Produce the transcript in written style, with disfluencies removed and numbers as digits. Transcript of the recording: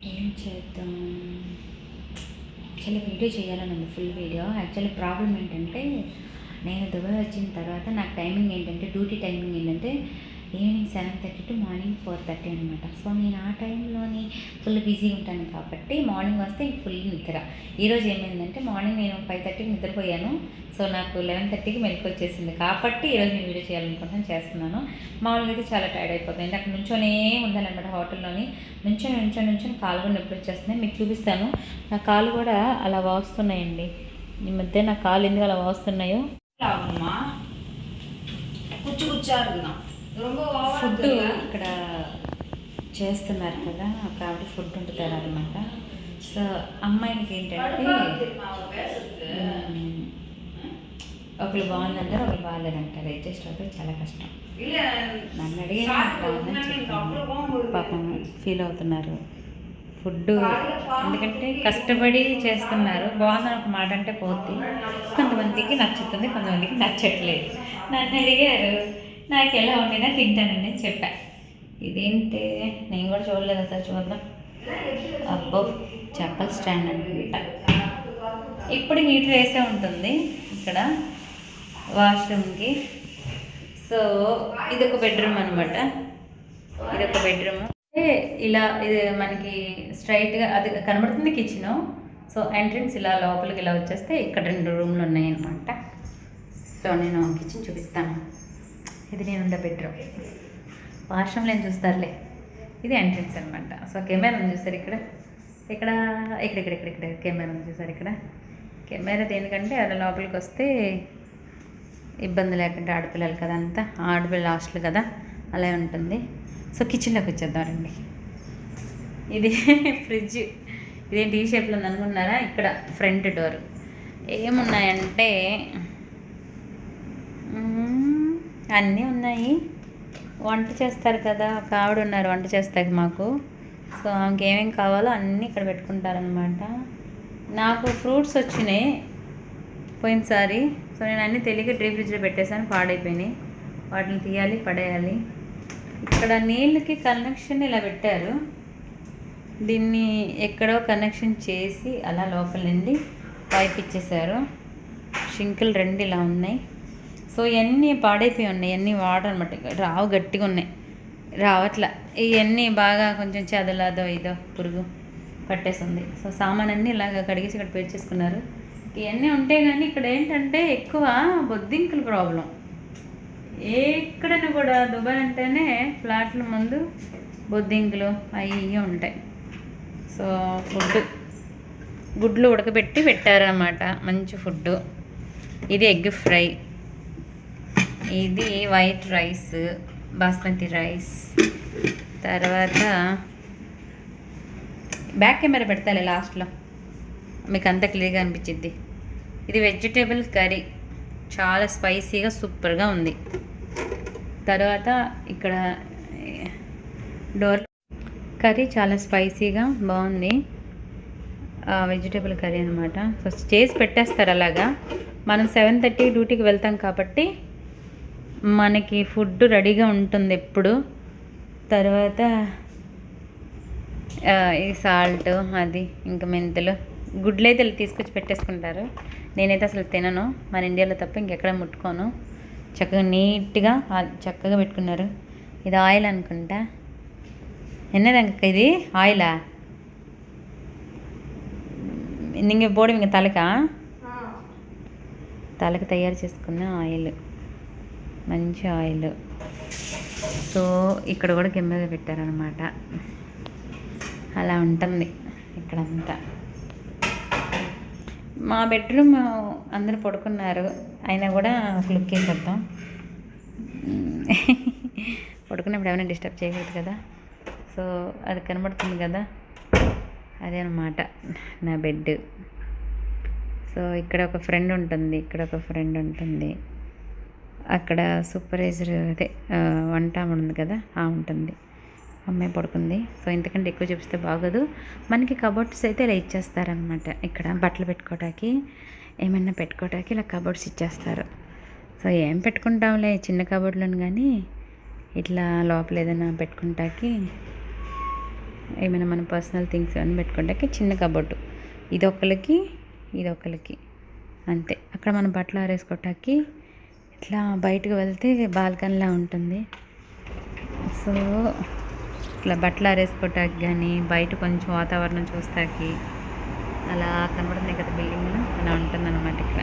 ఏం చేద్దాం? Actually video చేయాలని ఉంది, ఫుల్ వీడియో. యాక్చువల్లీ ప్రాబ్లం ఏంటంటే, నేను దుబాయ్ వచ్చిన తర్వాత నాకు టైమింగ్ ఏంటంటే, డ్యూటీ టైమింగ్ ఏంటంటే ఈవినింగ్ 7:30 టు మార్నింగ్ 4:30 అనమాట. సో నేను ఆ టైంలోని ఫుల్ బిజీ ఉంటాను కాబట్టి మార్నింగ్ వస్తే ఫుల్ నిద్ర. ఈరోజు ఏమైందంటే మార్నింగ్ నేను 5:30కి నిద్రపోయాను. సో నాకు 11:30కి మెలకు వచ్చేసింది కాబట్టి ఈరోజు నేను వీడియో చేయాలనుకుంటున్నాను, చేస్తున్నాను. మామూలుగా అయితే చాలా టైర్డ్ అయిపోతుంది. అక్కడ నుంచోనే ఉండాలన్నమాట హోటల్లోని. నుంచొని కాలు కూడా నొప్పి వచ్చేస్తున్నాయి. మీకు చూపిస్తాను. నా కాలు కూడా అలా వాస్తున్నాయండి. ఈ మధ్య నా కాలు ఎందుకు అలా వాస్తున్నాయో. ఫుడ్ ఇక్కడ చేస్తున్నారు కదా, ఒక ఆవిడ ఫుడ్ వండుతారు అనమాట. సో అమ్మాయికి ఏంటంటే ఒకరు బాగుందంటారు, ఒకరు బాగాలేదంటారు. అడ్జస్ట్ అవుతే చాలా కష్టం. నన్ను అడిగే బాగుందని చెప్పాను. పాపం ఫీల్ అవుతున్నారు. ఫుడ్ ఎందుకంటే కష్టపడి చేస్తున్నారు. బాగుందని ఒక మాట అంటే పోతే కొంతమందికి నచ్చుతుంది, కొంతమందికి నచ్చట్లేదు. నన్ను అడిగారు, నాకు ఎలా ఉండినా తింటానని చెప్పా. ఇదేంటి నేను కూడా చూడలేదు, అసలు చూద్దాం. అబ్బో, చెప్పల్ స్టాండ్ అనుకుంటా. ఇప్పుడు హీటర్ వేసే ఉంటుంది ఇక్కడ వాష్రూమ్కి. సో ఇదొక బెడ్రూమ్ అనమాట. ఇదొక బెడ్రూమ్. ఇలా ఇది మనకి స్ట్రైట్గా అది కనబడుతుంది కిచెను. సో ఎంట్రన్స్ ఇలా లోపలికి ఇలా వచ్చేస్తే ఇక్కడ 2 రూమ్లు ఉన్నాయి అనమాట. సో నేను కిచెన్ చూపిస్తాను. ఇది నేను ఉండే బెడ్రూమ్. వాష్రూమ్లో ఏం చూస్తారులే, ఇది ఎంట్రన్స్ అనమాట. సో కెమెరా ఉంది చూసారు ఇక్కడ, ఇక్కడ ఇక్కడ ఇక్కడ ఇక్కడ ఇక్కడ కెమెరా ఉంది చూసారు ఇక్కడ. కెమెరా దేనికంటే అలా లోపలికి వస్తే ఇబ్బంది లేకుండా, ఆడపిల్లలు కదా, అంతా ఆడపిల్ల హాస్టల్ కదా, అలా ఉంటుంది. సో కిచెన్లోకి వచ్చేద్దాం రండి. ఇది ఫ్రిడ్జ్. ఇదేంటి ఈ షేప్లో ఉంది అనుకున్నారా? ఇక్కడ ఫ్రంట్ డోర్ ఏమున్నాయంటే అన్నీ ఉన్నాయి. వంట చేస్తారు కదా, ఒక ఆవిడ ఉన్నారు వంట చేస్తాకి మాకు. సో ఆమెకి ఏమేమి కావాలో అన్నీ ఇక్కడ పెట్టుకుంటారనమాట. నాకు ఫ్రూట్స్ వచ్చినాయి పోయినసారి. సో నేను అన్నీ తెలియక డీప్ ఫ్రిడ్జ్లో పెట్టేశాను, పాడైపోయినాయి. వాటిని తీయాలి, పడేయాలి. ఇక్కడ నీళ్ళకి కనెక్షన్ ఇలా పెట్టారు. దీన్ని ఎక్కడో కనెక్షన్ చేసి అలా లోపల నుండి పైప్ ఇచ్చేసారు. షింకులు 2 ఇలా ఉన్నాయి. సో ఇవన్నీ పాడైపోయి ఉన్నాయి, ఇవన్నీ వాటర్ అనమాట. రావు, గట్టిగా ఉన్నాయి, రావట్లా. ఇవన్నీ బాగా కొంచెం చెదలాదో ఇదో పురుగు పట్టేస్తుంది. సో సామాన్ అన్నీ ఇలాగ కడిగేసి ఇక్కడ పేర్చేసుకున్నారు. ఇవన్నీ ఉంటే కానీ ఇక్కడ ఏంటంటే ఎక్కువ బొద్దింకుల ప్రాబ్లం. ఎక్కడైనా కూడా దుబాయ్ అంటేనే ఫ్లాట్ల ముందు బొద్దింకులు అవి ఉంటాయి. సో గుడ్లు ఉడకబెట్టి పెట్టారన్నమాట, మంచి ఫుడ్. ఇది ఎగ్ ఫ్రై, ఇది వైట్ రైస్, బాస్మతి రైస్. తర్వాత బ్యాక్ కెమెరా పెడతాలే లాస్ట్లో, మీకు అంత క్లియర్గా అనిపించింది. ఇది వెజిటేబుల్ కర్రీ, చాలా స్పైసీగా సూపర్గా ఉంది. తర్వాత ఇక్కడ డోర్ కర్రీ చాలా స్పైసీగా బాగుంది. వెజిటేబుల్ కర్రీ అనమాట. సో చేసి పెట్టేస్తారు అలాగా. మనం 7:30 డ్యూటీకి వెళ్తాం కాబట్టి మనకి ఫుడ్ రెడీగా ఉంటుంది ఎప్పుడు. తర్వాత ఈ సాల్ట్, అది ఇంకా మెంతులు, గుడ్లు అయితే తీసుకొచ్చి పెట్టేసుకుంటారు. నేనైతే అసలు తినను, మన ఇండియాలో తప్ప ఇంకెక్కడ ముట్టుకోను. చక్కగా నీట్గా చక్కగా పెట్టుకున్నారు. ఇది ఆయిల్ అనుకుంటా. ఎన్నదంక ఇది ఆయిలా? ఇంక బోడి ఇంక తలకి తయారు చేసుకున్న ఆయిల్, మంచి ఆయిల్. సో ఇక్కడ కూడా కెమెరా పెట్టారనమాట. అలా ఉంటుంది ఇక్కడంతా. మా బెడ్రూమ్ అందరూ పడుకున్నారు, అయినా కూడా ఒక లుక్ వేసేద్దాం. పడుకున్నప్పుడు ఏమైనా డిస్టర్బ్ చేయకూడదు కదా. సో అది కనబడుతుంది కదా, అదే అనమాట నా బెడ్. సో ఇక్కడ ఒక ఫ్రెండ్ ఉంటుంది, ఇక్కడ ఒక ఫ్రెండ్ ఉంటుంది. అక్కడ సూపర్వైజర్, అదే వంట ఉంది కదా, ఉంటుంది. అమ్మాయి పడుకుంది. సో ఇంతకంటే ఎక్కువ చూపిస్తే బాగోదు. మనకి కబోర్డ్స్ అయితే ఇలా ఇచ్చేస్తారనమాట. ఇక్కడ బట్టలు పెట్టుకోవటానికి, ఏమైనా పెట్టుకోవటానికి ఇలా కబోర్డ్స్ ఇచ్చేస్తారు. సో ఏం పెట్టుకుంటాంలే చిన్న కబోర్డ్లను, కానీ ఇట్లా లోపల ఏదైనా పెట్టుకుంటాకి ఏమైనా మన పర్సనల్ థింగ్స్ ఏమైనా పెట్టుకుంటే చిన్న కబోర్డు, ఇది ఒకరికి అంతే. అక్కడ మనం బట్టలు ఆరేసుకోవటానికి ఇట్లా బయటకు వెళ్తే బాల్కనీలా ఉంటుంది. సో ఇట్లా బట్టలు ఆరేసుకోవటానికి కానీ బయట కొంచెం వాతావరణం చూస్తాకి అలా కనబడుతుంది కదా బిల్డింగ్లో, అలా ఉంటుందన్నమాట ఇక్కడ.